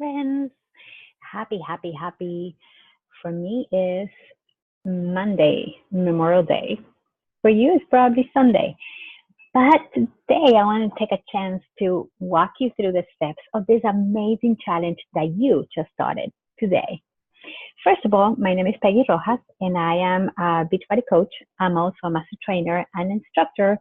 friends. Happy. For me is Monday, Memorial Day. For you, it's probably Sunday. But today, I want to take a chance to walk you through the steps of this amazing challenge that you just started today. First of all, my name is Peggy Rojas, and I am a Beachbody coach. I'm also a master trainer and instructor,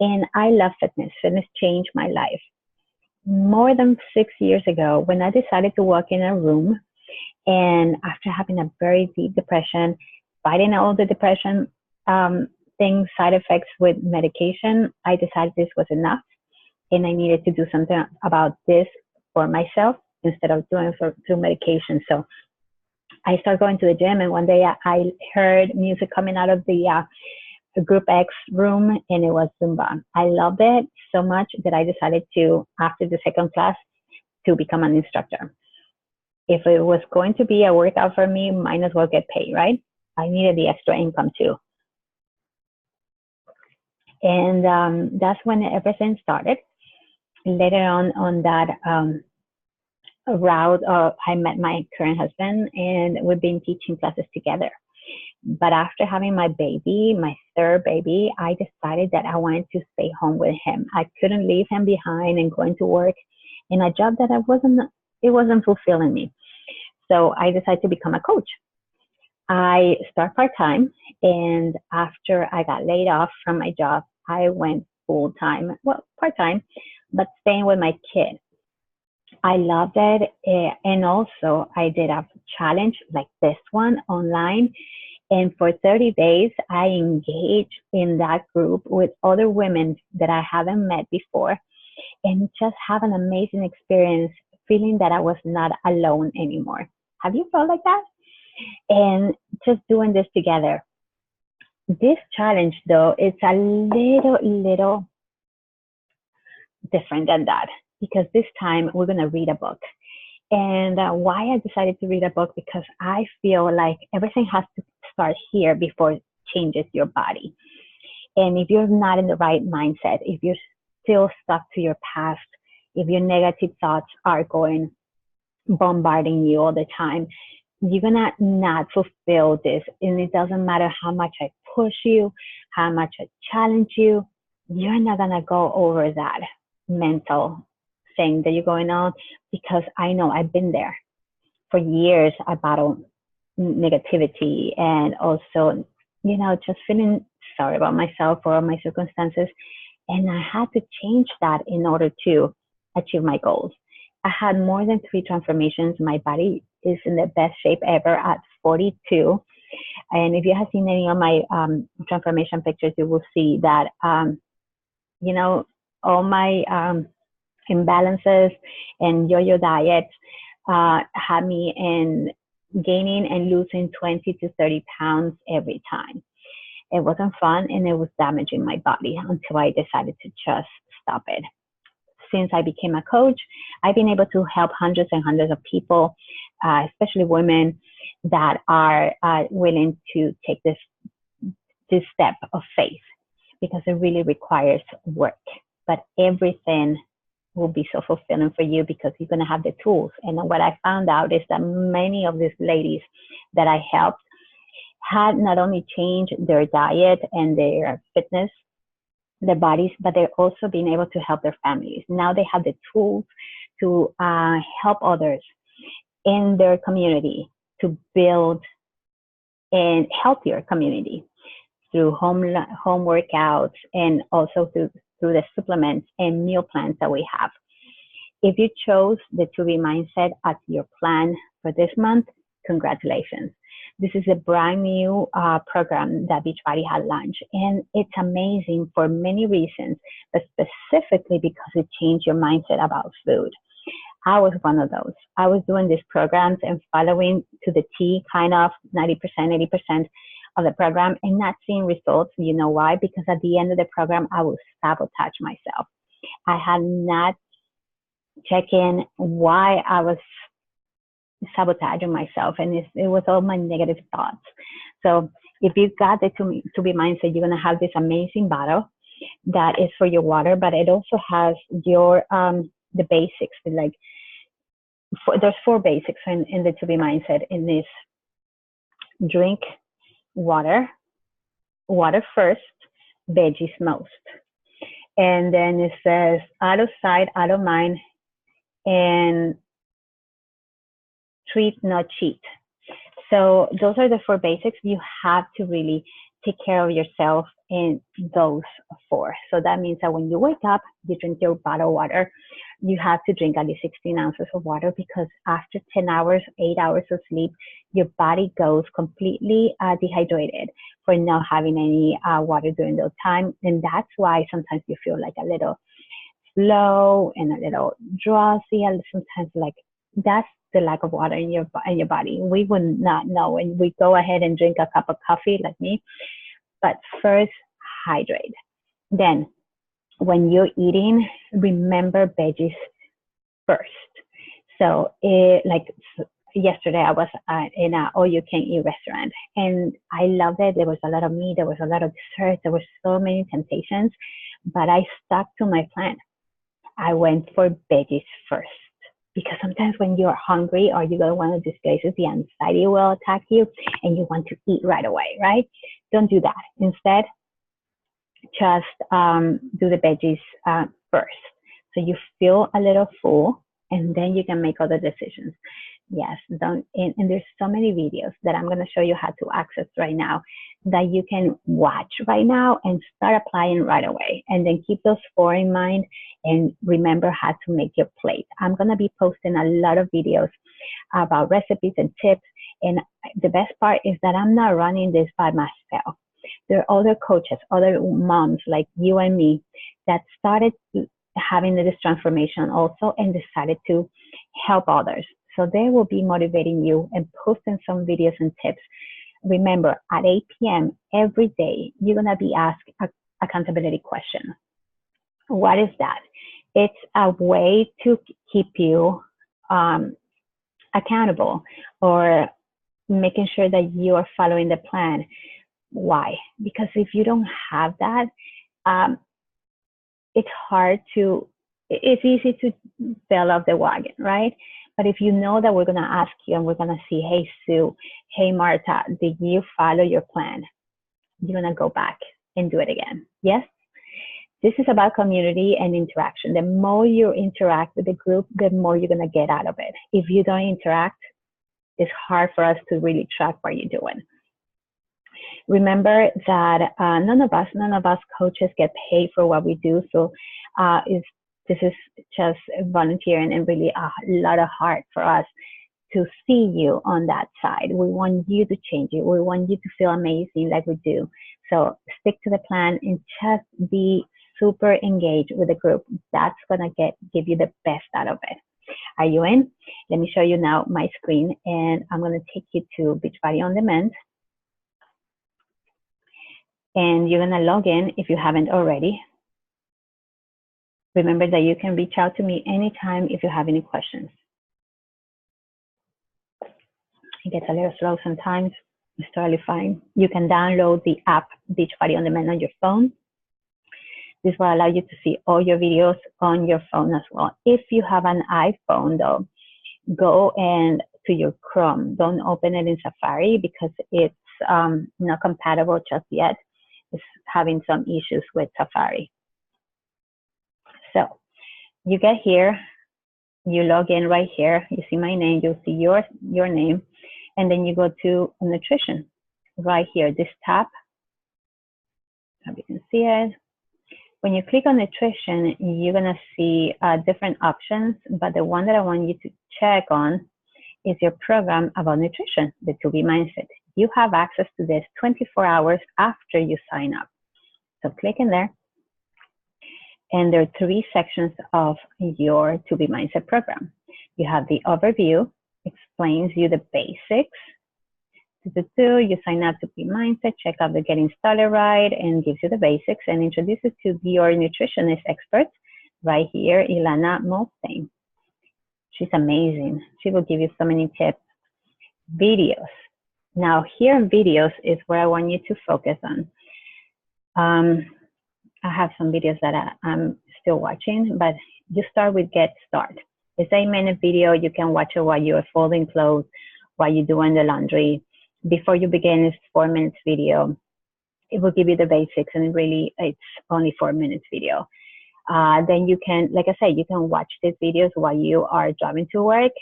and I love fitness. Fitness changed my life. More than 6 years ago, when I decided to walk in a room, and after having a very deep depression, fighting all the depression things, side effects with medication, I decided this was enough, and I needed to do something about this for myself instead of doing it through medication. So I started going to the gym, and one day I heard music coming out of the Group X room, and it was Zumba. I loved it so much that I decided to, after the second class, to become an instructor. If it was going to be a workout for me, might as well get paid, right? I needed the extra income too. And that's when everything started. Later on that route, I met my current husband, and we've been teaching classes together. But after having my baby, my third baby, I decided that I wanted to stay home with him. I couldn't leave him behind and going to work in a job that it wasn't fulfilling me. So I decided to become a coach. I start part-time, and after I got laid off from my job, I went full-time, well, part-time, but staying with my kid. I loved it. And also I did a challenge like this one online. And for 30 days, I engaged in that group with other women that I haven't met before, and just have an amazing experience, feeling that I was not alone anymore. Have you felt like that? And just doing this together. This challenge, though, it's a little different than that, because this time we're going to read a book. And why I decided to read a book, because I feel like everything has to start here before it changes your body. And if you're not in the right mindset, if you're still stuck to your past, if your negative thoughts are going bombarding you all the time, you're gonna not fulfill this. And it doesn't matter how much I push you, how much I challenge you, you're not gonna go over that mental thing that you're going on, because I know I've been there. For years, I battled negativity, and also, just feeling sorry about myself or my circumstances. And I had to change that in order to achieve my goals. I had more than 3 transformations. My body is in the best shape ever at 42. And if you have seen any of my transformation pictures, you will see that, all my imbalances and yo-yo diets had me in gaining and losing 20 to 30 pounds every time. It wasn't fun, and it was damaging my body until I decided to just stop it. Since I became a coach, I've been able to help hundreds and hundreds of people, especially women that are willing to take this step of faith, because it really requires work. But everything will be so fulfilling for you, because you're going to have the tools. And what I found out is that many of these ladies that I helped had not only changed their diet and their fitness, their bodies, but they're also being able to help their families. Now they have the tools to help others in their community, to build a healthier community through home workouts, and also through the supplements and meal plans that we have. If you chose the 2B Mindset as your plan for this month, congratulations. This is a brand new program that Beachbody had launched, and it's amazing for many reasons, but specifically because it changed your mindset about food. I was one of those. I was doing these programs and following to the T, kind of 90%, 80% of the program, and not seeing results. You know why? Because at the end of the program, I would sabotage myself. I had not checked in why I was sabotaging myself, and it was all my negative thoughts. So if you got the 2B Mindset, you're going to have this amazing bottle that is for your water, but it also has your the basics, like there's 4 basics in the 2B mindset. In this: drink water, water first, veggies most. And then it says out of sight, out of mind, and treat, not cheat. So those are the 4 basics. You have to really take care of yourself in those 4. So that means that when you wake up, you drink your bottle of water. You have to drink at least 16 ounces of water, because after 10 hours, 8 hours of sleep, your body goes completely dehydrated for not having any water during those time. And that's why sometimes you feel like a little slow and a little drowsy, and sometimes like that's the lack of water in your body. We would not know, and we go ahead and drink a cup of coffee like me. But first, hydrate. Then, when you're eating, remember veggies first. So, like yesterday, I was in an all-you-can-eat restaurant, and I loved it. There was a lot of meat, there was a lot of dessert, there were so many temptations, but I stuck to my plan. I went for veggies first. Because sometimes when you're hungry or you go one of these places, the anxiety will attack you and you want to eat right away, right? Don't do that. Instead, just do the veggies first. So you feel a little full, and then you can make other decisions. Yes, don't, and there's so many videos that I'm going to show you how to access right now that you can watch right now and start applying right away. And then keep those 4 in mind and remember how to make your plate. I'm going to be posting a lot of videos about recipes and tips. And the best part is that I'm not running this by myself. There are other coaches, other moms like you and me that started having this transformation also and decided to help others. So they will be motivating you and posting some videos and tips. Remember, at 8 p.m. every day, you're going to be asked an accountability question. What is that? It's a way to keep you accountable or making sure that you are following the plan. Why? Because if you don't have that, it's easy to fall off the wagon, right? But if you know that we're going to ask you and we're going to see, hey, Sue, hey, Marta, did you follow your plan? You're going to go back and do it again. Yes? This is about community and interaction. The more you interact with the group, the more you're going to get out of it. If you don't interact, it's hard for us to really track what you're doing. Remember that none of us coaches get paid for what we do. So this is just volunteering and really a lot of heart for us to see you on that side. We want you to change it. We want you to feel amazing like we do. So stick to the plan and just be super engaged with the group. That's gonna give you the best out of it. Are you in? Let me show you now my screen, and I'm gonna take you to Beachbody On Demand. And you're gonna log in if you haven't already. Remember that you can reach out to me anytime if you have any questions. It gets a little slow sometimes. It's totally fine. You can download the app Beachbody On Demand on your phone. This will allow you to see all your videos on your phone as well. If you have an iPhone though, go to your Chrome. Don't open it in Safari because it's not compatible just yet. It's having some issues with Safari. So you get here, you log in right here. You see my name, you'll see your name, and then you go to nutrition right here, this tab. Hope you can see it. When you click on nutrition, you're gonna see different options, but the one that I want you to check on is your program about nutrition, the 2B Mindset. You have access to this 24 hours after you sign up. So click in there. And there are 3 sections of your 2B Mindset program. You have the overview, explains you the basics. You sign up to 2B Mindset, check out the Getting Started Right, and gives you the basics and introduces to your nutritionist expert right here, Ilana Molstein. She's amazing. She will give you so many tips. Videos. Now here, videos is where I want you to focus on. I have some videos that I'm still watching, but you start with Get Started. It's a 8-minute video. You can watch it while you're folding clothes, while you're doing the laundry. Before you begin, it's 4 minutes video. It will give you the basics, and really, it's only 4 minutes video. Then you can, like I said, you can watch these videos while you are driving to work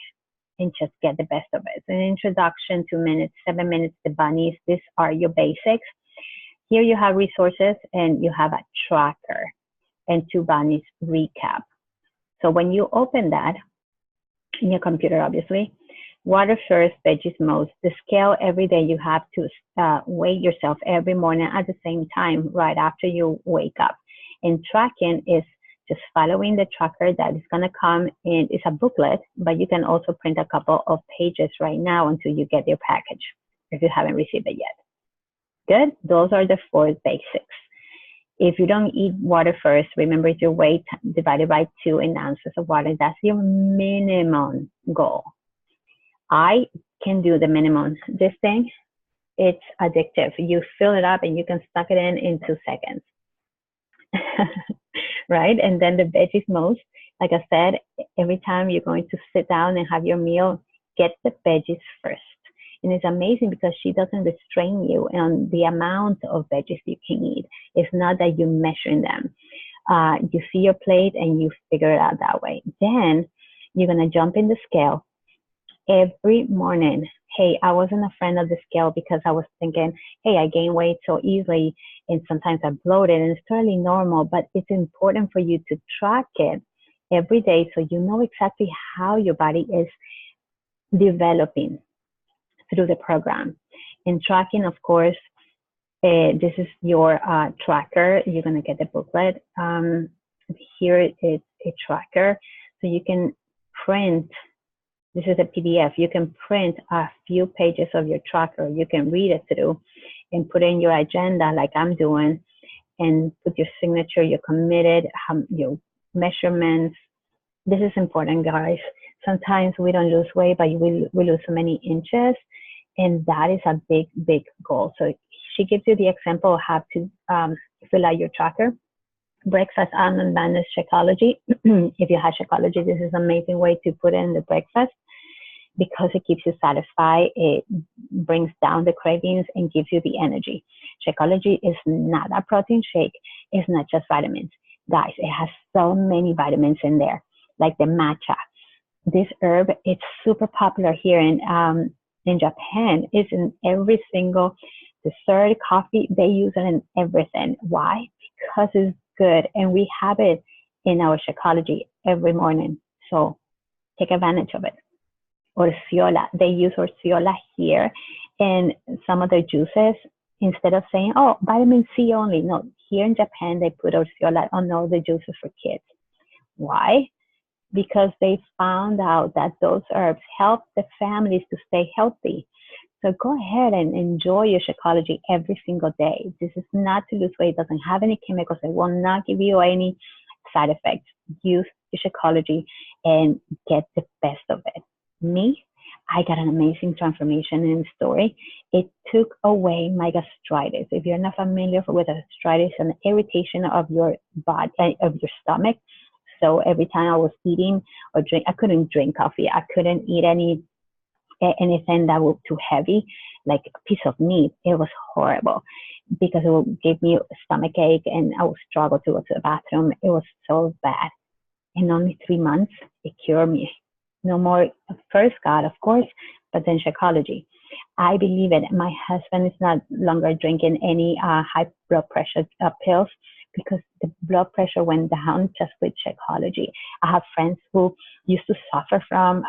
and just get the best of it. An introduction, 2 minutes, 7 minutes, the bunnies. These are your basics. Here you have resources, and you have a tracker and 2 bunnies recap. So when you open that in your computer, obviously, water first, veggies most. The scale every day, you have to weigh yourself every morning at the same time, right after you wake up. And tracking is just following the tracker that is going to come in. It's a booklet, but you can also print a couple of pages right now until you get your package, if you haven't received it yet. Good. Those are the 4 basics. If you don't eat water first, remember it's your weight divided by 2 in ounces of water. That's your minimum goal. I can do the minimum. This thing, it's addictive. You fill it up and you can stuck it in 2 seconds. Right? And then the veggies most, like I said, every time you're going to sit down and have your meal, get the veggies first. And it's amazing because she doesn't restrain you on the amount of veggies you can eat. It's not that you're measuring them. You see your plate and you figure it out that way. Then you're going to jump in the scale every morning. Hey, I wasn't a friend of the scale because I was thinking, hey, I gain weight so easily and sometimes I bloated, and it's totally normal, but it's important for you to track it every day so you know exactly how your body is developing through the program. And tracking, of course, this is your tracker. You're going to get the booklet. Here is a tracker. So you can print, this is a PDF. You can print a few pages of your tracker. You can read it through and put in your agenda like I'm doing and put your signature, you're committed, your measurements. This is important, guys. Sometimes we don't lose weight, but we lose so many inches. And that is a big, big goal. So she gives you the example of how to fill out your tracker. Breakfast, almond, bananas, Shakeology. If you have Shakeology, this is an amazing way to put in the breakfast because it keeps you satisfied. It brings down the cravings and gives you the energy. Shakeology is not a protein shake. It's not just vitamins. Guys, it has so many vitamins in there, like the matcha. This herb, it's super popular here in Japan. It's in every single dessert, coffee. They use it in everything. Why? Because it's good. And we have it in our Shakeology every morning. So take advantage of it. Orciola. They use Orciola here in some of their juices. Instead of saying, oh, vitamin C only. No, here in Japan, they put Orciola on all the juices for kids. Why? Because they found out that those herbs help the families to stay healthy. So go ahead and enjoy your Shakeology every single day. This is not to lose weight. It doesn't have any chemicals. It will not give you any side effects. Use your Shakeology and get the best of it. Me, I got an amazing transformation in the story. It took away my gastritis. If you're not familiar with gastritis, an irritation of your body, of your stomach. So every time I was eating or drink, I couldn't drink coffee. I couldn't eat anything that was too heavy, like a piece of meat. It was horrible because it would give me a stomach ache and I would struggle to go to the bathroom. It was so bad. In only 3 months, it cured me. No more, first God, of course, but then Shakeology. I believe it. My husband is not longer drinking any high blood pressure pills because the blood pressure went down just with Shakeology. I have friends who used to suffer from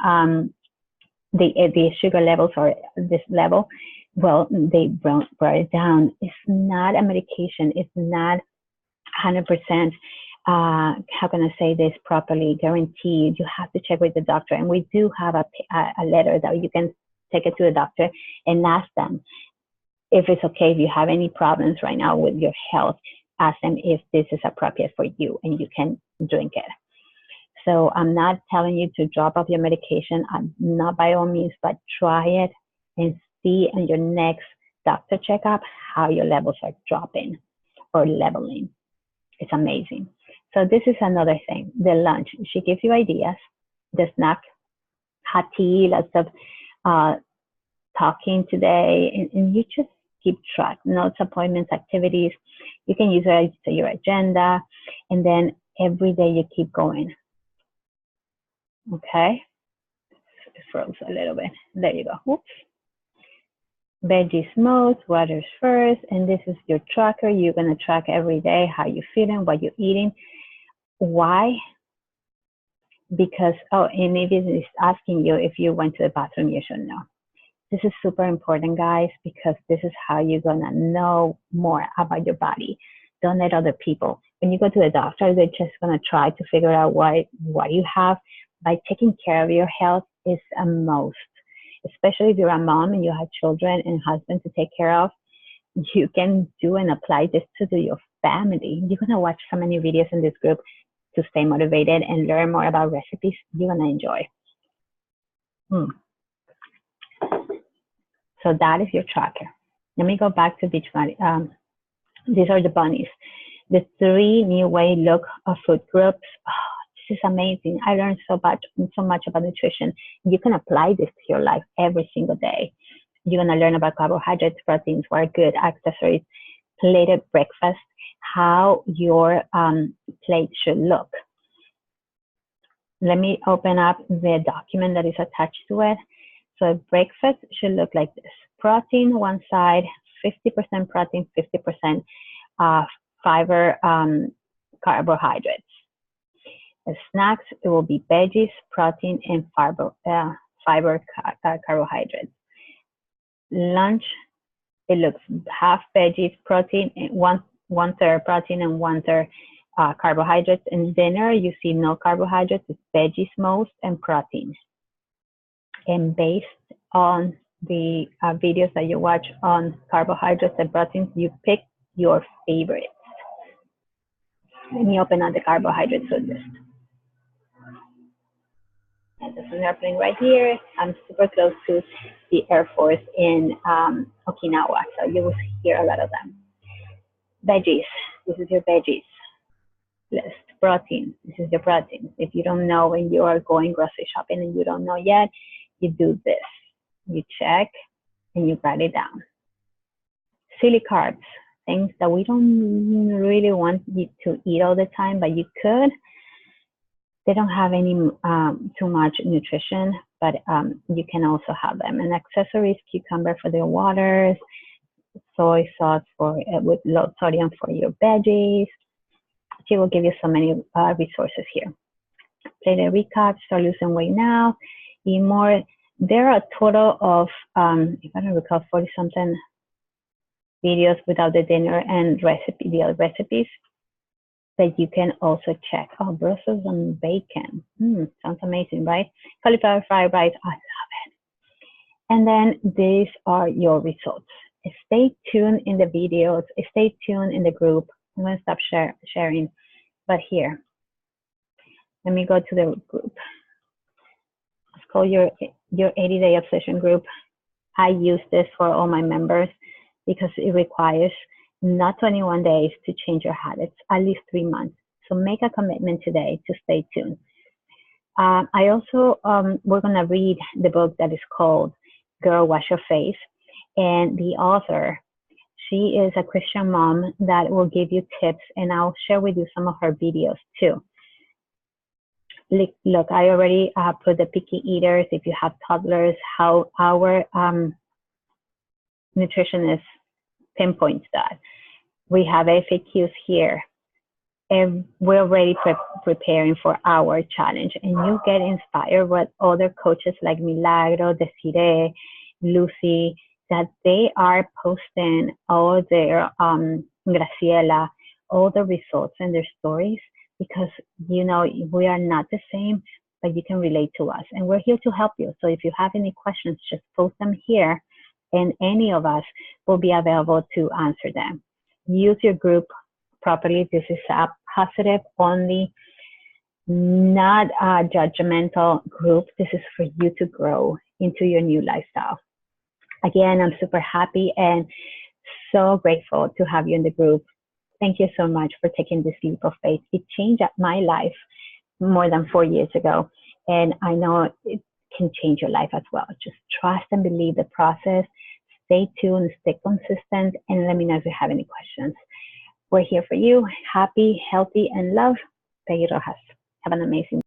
the sugar levels or this level. Well, they brought it down. It's not a medication. It's not 100%. How can I say this properly? Guaranteed. You have to check with the doctor. And we do have a letter that you can take it to the doctor and ask them if it's okay, if you have any problems right now with your health, ask them if this is appropriate for you and you can drink it. So I'm not telling you to drop off your medication. I'm not by all means, but try it and see in your next doctor checkup how your levels are dropping or leveling. It's amazing. So this is another thing, the lunch. She gives you ideas. the snack, hot tea, lots of talking today, and you just keep track, notes, appointments, activities. You can use it as your agenda, and then every day you keep going. Okay, it froze a little bit. There you go. Oops. Veggies most, waters first, and this is your tracker. You're gonna track every day how you're feeling, what you're eating. Why? Because, oh, and if it is asking you if you went to the bathroom, you should know. This is super important, guys, because this is how you're gonna know more about your body. Don't let other people, when you go to the doctor, they're just gonna try to figure out what you have. By taking care of your health is a most, especially if you're a mom and you have children and husband to take care of. You can do and apply this to your family. You're gonna watch so many videos in this group to stay motivated and learn more about recipes you're gonna enjoy. So that is your tracker. Let me go back to Beachbody. These are the bunnies. The 3 new way look of food groups. Oh, this is amazing. I learned so much about nutrition. You can apply this to your life every single day. You're gonna learn about carbohydrates, proteins, what are good accessories, plated breakfast, how your plate should look. Let me open up the document that is attached to it. So breakfast should look like this. Protein one side, 50% protein, 50% fiber, carbohydrates. The snacks, it will be veggies, protein, and fiber carbohydrates. Lunch, it looks half veggies, protein, and one third protein and 1/3 carbohydrates. And dinner, you see no carbohydrates, it's veggies most and protein. And based on the videos that you watch on carbohydrates and proteins, you pick your favorites. Let me open up the carbohydrates list. And there's an airplane right here. I'm super close to the Air Force in Okinawa, so you will hear a lot of them. Veggies, this is your veggies list. Protein, this is your protein. If you don't know when you are going grocery shopping and you don't know yet, you do this. You check and you write it down. Silly carbs, things that we don't really want you to eat all the time, but you could. They don't have any too much nutrition, but you can also have them. And accessories, cucumber for the waters, soy sauce with low sodium for your veggies. She will give you so many resources here. Plated recap, start losing weight now, eat more. There are a total of, if I don't recall, 40-something videos without the dinner and the other recipes that you can also check. Oh, Brussels and bacon. Sounds amazing, right? Cauliflower fried rice. I love it. And then these are your results. Stay tuned in the videos. Stay tuned in the group. I'm going to stop sharing. But here, let me go to the group. It's called your 80-day obsession group. I use this for all my members because it requires not 21 days to change your habits, at least 3 months. So make a commitment today to stay tuned. I also, we're gonna read the book that is called Girl, Wash Your Face. And the author, she is a Christian mom that will give you tips, and I'll share with you some of her videos too. Look, I already put the picky eaters, if you have toddlers, how our nutritionist pinpoints that. We have FAQs here, and we're already preparing for our challenge. And you get inspired with other coaches like Milagro, Desiree, Lucy, that they are posting all their, Graciela, all the results and their stories, because, you know, we are not the same, but you can relate to us. And we're here to help you. So if you have any questions, just post them here, and any of us will be available to answer them. Use your group properly. This is a positive only, not a judgmental group. This is for you to grow into your new lifestyle. Again, I'm super happy and so grateful to have you in the group. Thank you so much for taking this leap of faith. It changed my life more than 4 years ago. And I know it can change your life as well. Just trust and believe the process. Stay tuned, stay consistent, and let me know if you have any questions. We're here for you. Happy, healthy, and love. Peggy Rojas. Have an amazing day.